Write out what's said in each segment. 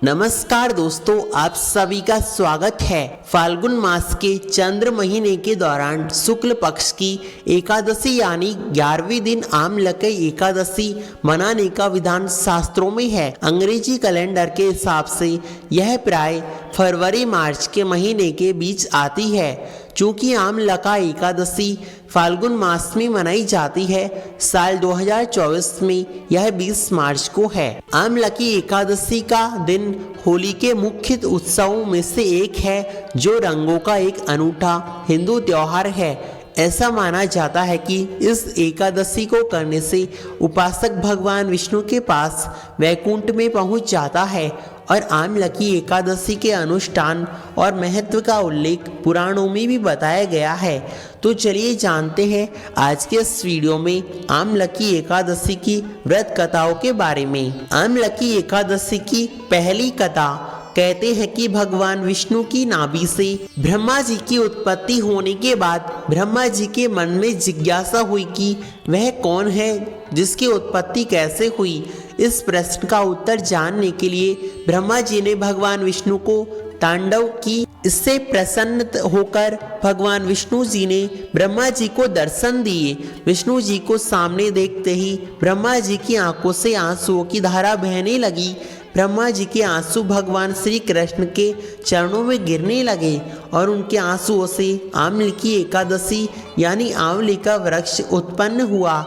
नमस्कार दोस्तों, आप सभी का स्वागत है। फाल्गुन मास के चंद्र महीने के दौरान शुक्ल पक्ष की एकादशी यानी 11वें दिन आमलकी एकादशी मनाने का विधान शास्त्रों में है। अंग्रेजी कैलेंडर के हिसाब से यह प्राय फरवरी मार्च के महीने के बीच आती है। चूँकि आमलका एकादशी फाल्गुन मास में मनाई जाती है, साल 2024 में यह 20 मार्च को है। आमलकी एकादशी का दिन होली के मुख्य उत्सवों में से एक है, जो रंगों का एक अनूठा हिंदू त्योहार है। ऐसा माना जाता है कि इस एकादशी को करने से उपासक भगवान विष्णु के पास वैकुंठ में पहुंच जाता है और आमलकी एकादशी के अनुष्ठान और महत्व का उल्लेख पुराणों में भी बताया गया है। तो चलिए जानते हैं आज के इस वीडियो में आमलकी एकादशी की व्रत कथाओं के बारे में। आमलकी एकादशी की पहली कथा कहते हैं कि भगवान विष्णु की नाभि से ब्रह्मा जी की उत्पत्ति होने के बाद ब्रह्मा जी के मन में जिज्ञासा हुई कि वह कौन है, जिसकी उत्पत्ति कैसे हुई। इस प्रश्न का उत्तर जानने के लिए ब्रह्मा जी ने भगवान विष्णु को तांडव की। इससे प्रसन्न होकर भगवान विष्णु जी ने ब्रह्मा जी को दर्शन दिए। विष्णु जी को सामने देखते ही ब्रह्मा जी की आंखों से आंसुओं की धारा बहने लगी। ब्रह्मा जी के आंसू भगवान श्री कृष्ण के चरणों में गिरने लगे और उनके आंसुओं से आमलकी एकादशी यानी आंवले का वृक्ष उत्पन्न हुआ।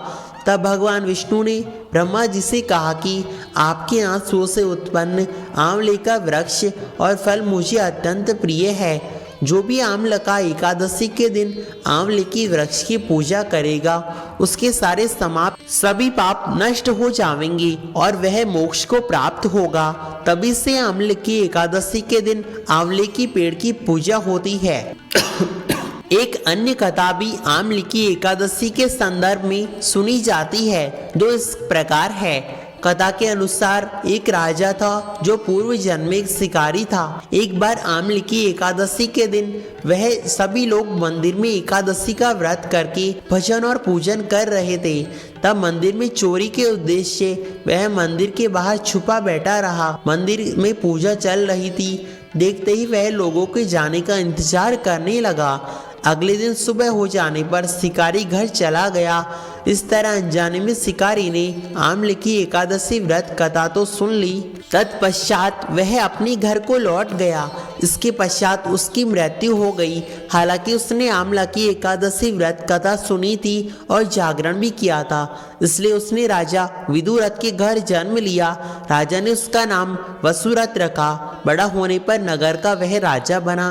तब भगवान विष्णु ने ब्रह्मा जी से कहा कि आपके आंसुओं से उत्पन्न आंवले का वृक्ष और फल मुझे अत्यंत प्रिय है। जो भी आमलका एकादशी के दिन आंवले की वृक्ष की पूजा करेगा, उसके सारे सभी पाप नष्ट हो जाएंगे और वह मोक्ष को प्राप्त होगा। तभी से आमलकी एकादशी के दिन आंवले की पेड़ की पूजा होती है। एक अन्य कथा भी आमलकी एकादशी के संदर्भ में सुनी जाती है, जो इस प्रकार है। कथा के अनुसार एक राजा था जो पूर्व जन्म में एक शिकारी था। एक बार आमलकी एकादशी के दिन वह सभी लोग मंदिर में एकादशी का व्रत करके भजन और पूजन कर रहे थे। तब मंदिर में चोरी के उद्देश्य से वह मंदिर के बाहर छुपा बैठा रहा। मंदिर में पूजा चल रही थी। देखते ही वह लोगों के जाने का इंतजार करने लगा। अगले दिन सुबह हो जाने पर शिकारी घर चला गया। इस तरह अनजाने में शिकारी ने आमलकी एकादशी व्रत कथा तो सुन ली। तत्पश्चात वह अपने घर को लौट गया। इसके पश्चात उसकी मृत्यु हो गई। हालांकि उसने आमलकी एकादशी व्रत कथा सुनी थी और जागरण भी किया था, इसलिए उसने राजा विदुरथ के घर जन्म लिया। राजा ने उसका नाम वसुरथ रखा। बड़ा होने पर नगर का वह राजा बना।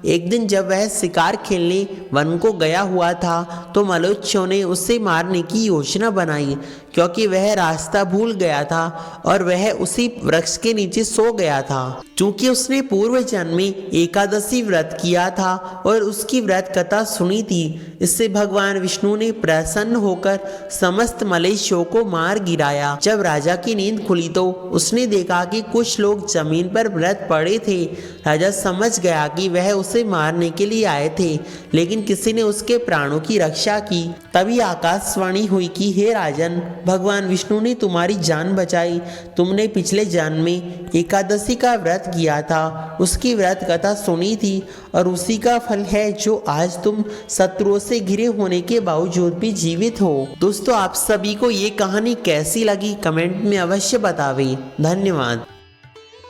एक दिन जब वह शिकार खेलने वन को गया हुआ था, तो मलेच्छों ने उसे मारने की योजना बनाई। क्योंकि वह रास्ता भूल गया था और वह उसी वृक्ष के नीचे सो गया था। चूंकि उसने पूर्व जन्म में एकादशी व्रत किया था और उसकी व्रत कथा सुनी थी, इससे भगवान विष्णु ने प्रसन्न होकर समस्त मलेच्छों को मार गिराया। जब राजा की नींद खुली तो उसने देखा कि कुछ लोग जमीन पर व्रत पड़े थे। राजा समझ गया कि वह उसे मारने के लिए आए थे, लेकिन किसी ने उसके प्राणों की रक्षा की। तभी आकाशवाणी हुई कि हे राजन, भगवान विष्णु ने तुम्हारी जान बचाई। तुमने पिछले जन्म में एकादशी का व्रत किया था, उसकी व्रत कथा सुनी थी और उसी का फल है जो आज तुम शत्रुओं से घिरे होने के बावजूद भी जीवित हो। दोस्तों, आप सभी को ये कहानी कैसी लगी कमेंट में अवश्य बतावें। धन्यवाद।